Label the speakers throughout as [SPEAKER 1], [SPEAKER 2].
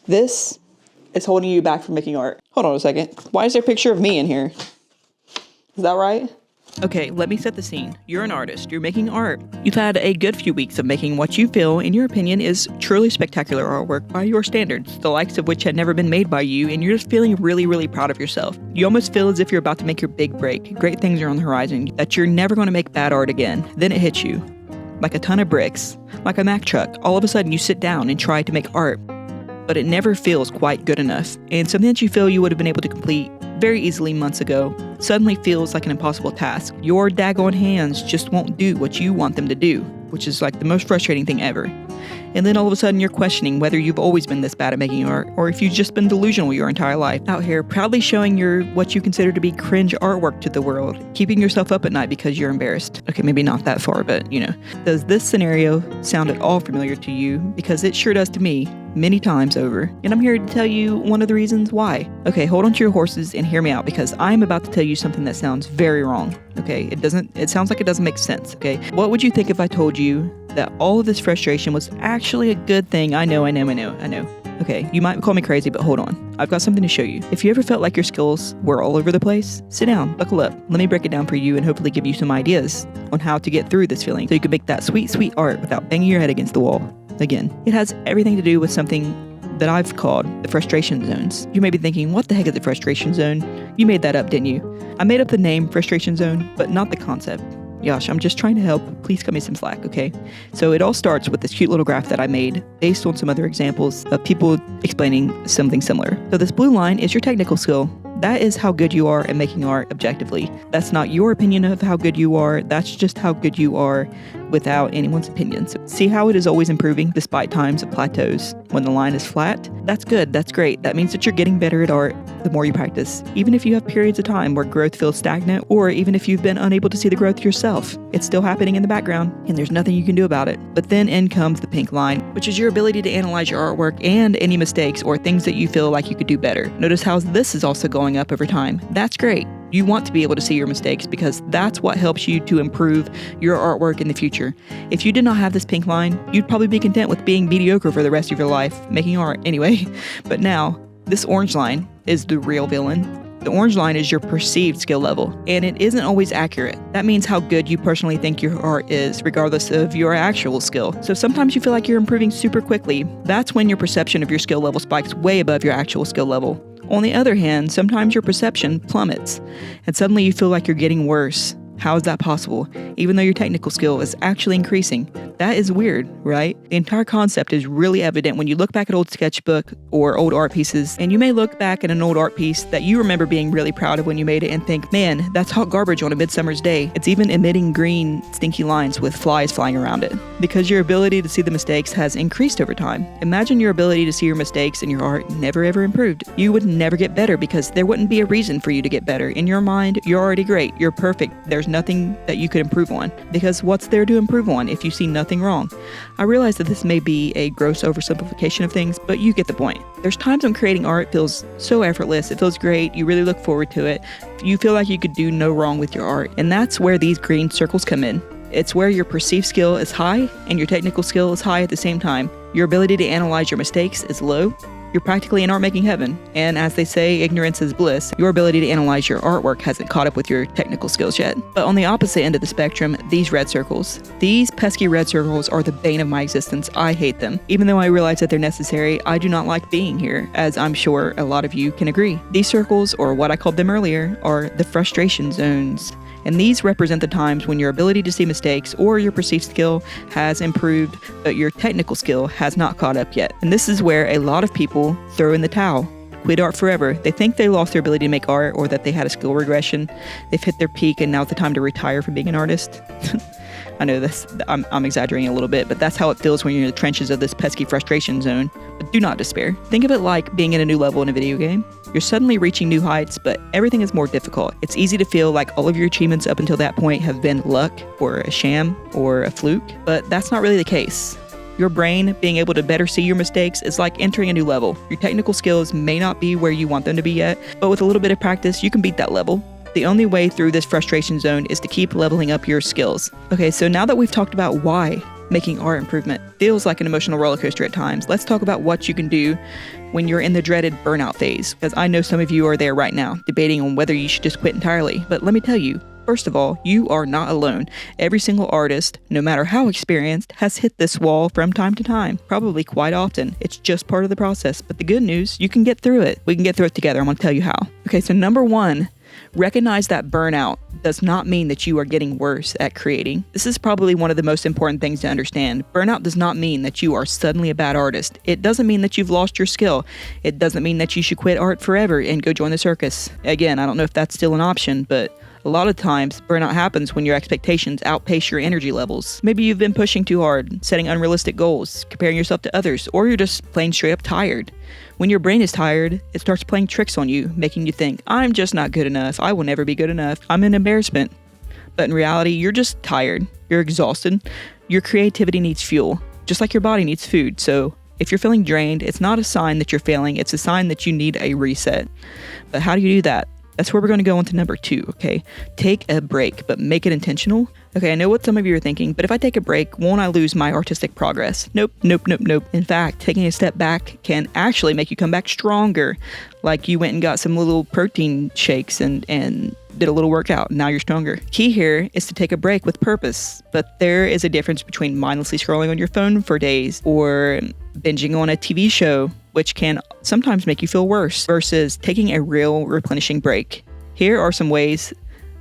[SPEAKER 1] This is holding you back from making art. Hold on a second. Why is there a picture of me in here? Is that right? Okay, let me set the scene. You're an artist. You're making art. You've had a good few weeks of making what you feel, in your opinion, is truly spectacular artwork by your standards, the likes of which had never been made by you, and you're just feeling really, really proud of yourself. You almost feel as if you're about to make your big break. Great things are on the horizon, that you're never going to make bad art again. Then it hits you. Like a ton of bricks. Like a Mack truck. All of a sudden you sit down and try to make art. But it never feels quite good enough. And something that you feel you would have been able to complete very easily months ago suddenly feels like an impossible task. Your daggone hands just won't do what you want them to do, which is like the most frustrating thing ever. And then all of a sudden you're questioning whether you've always been this bad at making art, or if you've just been delusional your entire life. Out here proudly showing your what you consider to be cringe artwork to the world, keeping yourself up at night because you're embarrassed. Okay, maybe not that far, but you know. Does this scenario sound at all familiar to you? Because it sure does to me, many times over. And I'm here to tell you one of the reasons why. Okay, hold on to your horses and hear me out, because I'm about to tell you something that sounds very wrong. Okay, it sounds like it doesn't make sense. Okay, what would you think if I told you that all of this frustration was actually a good thing? I know. Okay, you might call me crazy, but hold on. I've got something to show you. If you ever felt like your skills were all over the place, sit down, buckle up. Let me break it down for you and hopefully give you some ideas on how to get through this feeling so you can make that sweet, sweet art without banging your head against the wall. Again, it has everything to do with something that I've called the frustration zones. You may be thinking, what the heck is the frustration zone? You made that up, didn't you? I made up the name frustration zone, but not the concept. Gosh, I'm just trying to help. Please cut me some slack, okay? So it all starts with this cute little graph that I made based on some other examples of people explaining something similar. So this blue line is your technical skill. That is how good you are at making art objectively. That's not your opinion of how good you are. That's just how good you are without anyone's opinion. So see how it is always improving despite times of plateaus. When the line is flat, that's good. That's great. That means that you're getting better at art the more you practice. Even if you have periods of time where growth feels stagnant, or even if you've been unable to see the growth yourself, it's still happening in the background and there's nothing you can do about it. But then in comes the pink line, which is your ability to analyze your artwork and any mistakes or things that you feel like you could do better. Notice how this is also going up over time. That's great. You want to be able to see your mistakes because that's what helps you to improve your artwork in the future. If you did not have this pink line, you'd probably be content with being mediocre for the rest of your life, making art anyway. But now, this orange line is the real villain. The orange line is your perceived skill level, and it isn't always accurate. That means how good you personally think your art is, regardless of your actual skill. So sometimes you feel like you're improving super quickly. That's when your perception of your skill level spikes way above your actual skill level. On the other hand, sometimes your perception plummets, and suddenly you feel like you're getting worse. How is that possible? Even though your technical skill is actually increasing. That is weird, right? The entire concept is really evident when you look back at old sketchbook or old art pieces, and you may look back at an old art piece that you remember being really proud of when you made it and think, man, that's hot garbage on a midsummer's day. It's even emitting green, stinky lines with flies flying around it. Because your ability to see the mistakes has increased over time. Imagine your ability to see your mistakes in your art never ever improved. You would never get better because there wouldn't be a reason for you to get better. In your mind, you're already great. You're perfect. There's nothing that you could improve on, because what's there to improve on if you see nothing wrong? I realize that this may be a gross oversimplification of things, but you get the point. There's times when creating art feels so effortless, it feels great, you really look forward to it, you feel like you could do no wrong with your art, and that's where these green circles come in. It's where your perceived skill is high and your technical skill is high at the same time. Your ability to analyze your mistakes is low. You're practically in art-making heaven, and as they say, ignorance is bliss. Your ability to analyze your artwork hasn't caught up with your technical skills yet. But on the opposite end of the spectrum, these red circles. These pesky red circles are the bane of my existence. I hate them. Even though I realize that they're necessary, I do not like being here, as I'm sure a lot of you can agree. These circles, or what I called them earlier, are the frustration zones. And these represent the times when your ability to see mistakes or your perceived skill has improved, but your technical skill has not caught up yet. And this is where a lot of people throw in the towel, quit art forever. They think they lost their ability to make art, or that they had a skill regression. They've hit their peak and now's the time to retire from being an artist. I know this, I'm exaggerating a little bit, but that's how it feels when you're in the trenches of this pesky frustration zone. But do not despair. Think of it like being in a new level in a video game. You're suddenly reaching new heights, but everything is more difficult. It's easy to feel like all of your achievements up until that point have been luck, or a sham, or a fluke, but that's not really the case. Your brain being able to better see your mistakes is like entering a new level. Your technical skills may not be where you want them to be yet, but with a little bit of practice, you can beat that level. The only way through this frustration zone is to keep leveling up your skills. Okay, so now that we've talked about why Making art improvement feels like an emotional roller coaster at times. Let's talk about what you can do when you're in the dreaded burnout phase, because I know some of you are there right now, debating on whether you should just quit entirely. But let me tell you, first of all, you are not alone. Every single artist, no matter how experienced, has hit this wall from time to time, probably quite often. It's just part of the process. But the good news, you can get through it. We can get through it together. I'm going to tell you how. Okay, so number one, recognize that burnout does not mean that you are getting worse at creating. This is probably one of the most important things to understand. Burnout does not mean that you are suddenly a bad artist. It doesn't mean that you've lost your skill. It doesn't mean that you should quit art forever and go join the circus. Again, I don't know if that's still an option, but a lot of times, burnout happens when your expectations outpace your energy levels. Maybe you've been pushing too hard, setting unrealistic goals, comparing yourself to others, or you're just plain straight up tired. When your brain is tired, it starts playing tricks on you, making you think, I'm just not good enough, I will never be good enough, I'm an embarrassment. But in reality, you're just tired, you're exhausted, your creativity needs fuel, just like your body needs food. So if you're feeling drained, it's not a sign that you're failing, it's a sign that you need a reset. But how do you do that? That's where we're going to go into number 2, okay? Take a break, but make it intentional. Okay, I know what some of you are thinking, but if I take a break, won't I lose my artistic progress? Nope. In fact, taking a step back can actually make you come back stronger. Like you went and got some little protein shakes and did a little workout, and now you're stronger. Key here is to take a break with purpose, but there is a difference between mindlessly scrolling on your phone for days or binging on a TV show, which can sometimes make you feel worse, versus taking a real replenishing break. Here are some ways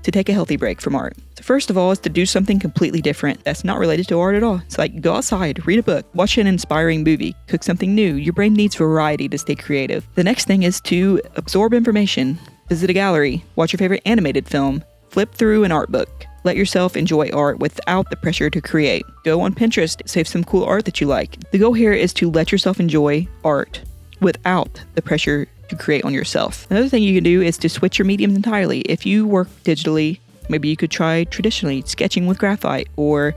[SPEAKER 1] to take a healthy break from art. So first of all is to do something completely different that's not related to art at all. It's like go outside, read a book, watch an inspiring movie, cook something new. Your brain needs variety to stay creative. The next thing is to absorb information. Visit a gallery, watch your favorite animated film, flip through an art book. Let yourself enjoy art without the pressure to create. Go on Pinterest, save some cool art that you like. The goal here is to let yourself enjoy art without the pressure to create on yourself. Another thing you can do is to switch your mediums entirely. If you work digitally, maybe you could try traditionally sketching with graphite or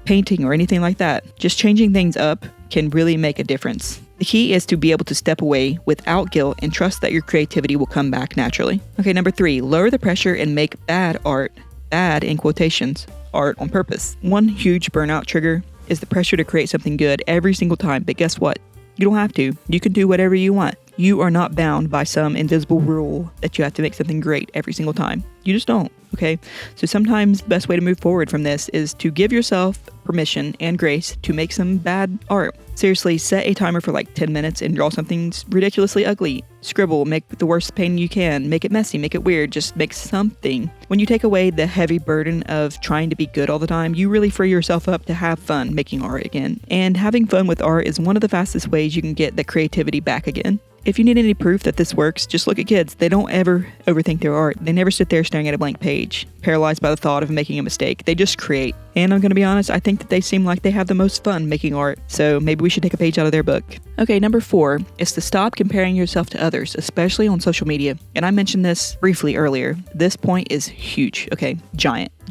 [SPEAKER 1] painting or anything like that. Just changing things up can really make a difference. The key is to be able to step away without guilt and trust that your creativity will come back naturally. Okay, number 3, lower the pressure and make bad art, bad in quotations, art on purpose. One huge burnout trigger is the pressure to create something good every single time, but guess what? You don't have to. You can do whatever you want. You are not bound by some invisible rule that you have to make something great every single time. You just don't, okay? So sometimes the best way to move forward from this is to give yourself permission and grace to make some bad art. Seriously, set a timer for like 10 minutes and draw something ridiculously ugly. Scribble, make the worst painting you can, make it messy, make it weird, just make something. When you take away the heavy burden of trying to be good all the time, you really free yourself up to have fun making art again. And having fun with art is one of the fastest ways you can get the creativity back again. If you need any proof that this works, just look at kids. They don't ever overthink their art. They never sit there staring at a blank page, paralyzed by the thought of making a mistake. They just create. And I'm going to be honest, I think that they seem like they have the most fun making art. So maybe we should take a page out of their book. Okay, number 4 is to stop comparing yourself to others, especially on social media. And I mentioned this briefly earlier. This point is huge, okay?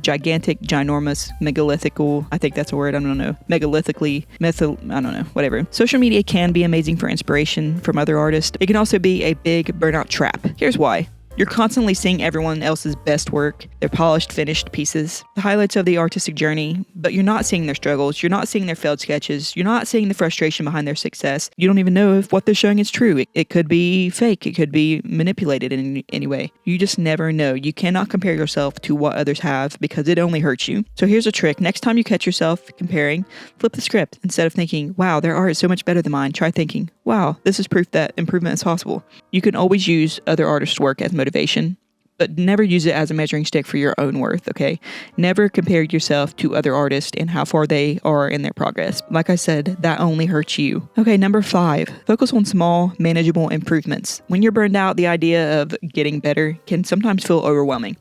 [SPEAKER 1] Gigantic, ginormous, megalithical, I think that's a word, I don't know. Megalithic, I don't know, whatever. Social media can be amazing for inspiration from other artists. It can also be a big burnout trap. Here's why. You're constantly seeing everyone else's best work, their polished, finished pieces, the highlights of the artistic journey, but you're not seeing their struggles, you're not seeing their failed sketches, you're not seeing the frustration behind their success. You don't even know if what they're showing is true. It could be fake, it could be manipulated in any way. You just never know. You cannot compare yourself to what others have because it only hurts you. So here's a trick. Next time you catch yourself comparing, flip the script. Instead of thinking, wow, their art is so much better than mine, try thinking, wow, this is proof that improvement is possible. You can always use other artists' work as motivation, but never use it as a measuring stick for your own worth, okay? Never compare yourself to other artists and how far they are in their progress. Like I said, that only hurts you. Okay, number 5, focus on small, manageable improvements. When you're burned out, the idea of getting better can sometimes feel overwhelming.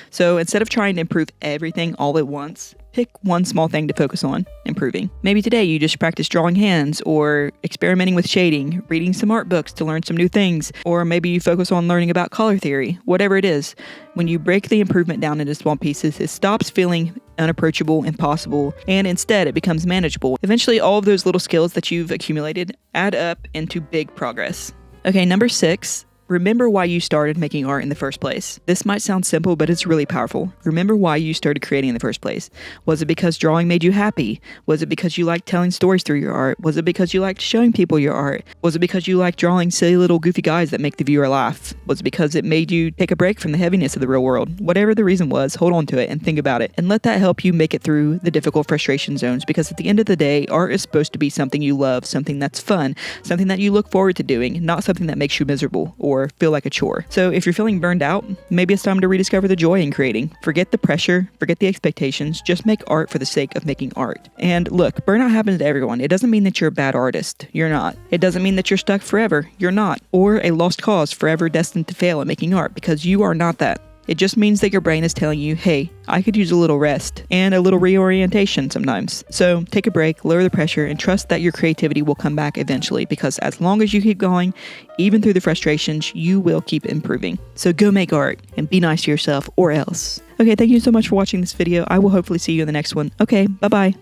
[SPEAKER 1] So instead of trying to improve everything all at once, pick one small thing to focus on improving. Maybe today you just practice drawing hands or experimenting with shading, reading some art books to learn some new things, or maybe you focus on learning about color theory. Whatever it is, when you break the improvement down into small pieces, it stops feeling unapproachable, impossible, and instead it becomes manageable. Eventually, all of those little skills that you've accumulated add up into big progress. Okay, number 6, Remember why you started making art in the first place. This might sound simple, but it's really powerful. Remember why you started creating in the first place. Was it because drawing made you happy? Was it because you liked telling stories through your art? Was it because you liked showing people your art? Was it because you liked drawing silly little goofy guys that make the viewer laugh? Was it because it made you take a break from the heaviness of the real world? Whatever the reason was, hold on to it and think about it, and let that help you make it through the difficult frustration zones, because at the end of the day, art is supposed to be something you love, something that's fun, something that you look forward to doing, not something that makes you miserable or feel like a chore. So if you're feeling burned out, maybe it's time to rediscover the joy in creating. Forget the pressure, forget the expectations, just make art for the sake of making art. And look, burnout happens to everyone. It doesn't mean that you're a bad artist. You're not. It doesn't mean that you're stuck forever. You're not. Or a lost cause forever destined to fail at making art, because you are not that. It just means that your brain is telling you, hey, I could use a little rest and a little reorientation sometimes. So take a break, lower the pressure, and trust that your creativity will come back eventually, because as long as you keep going, even through the frustrations, you will keep improving. So go make art and be nice to yourself, or else. Okay, thank you so much for watching this video. I will hopefully see you in the next one. Okay, bye-bye.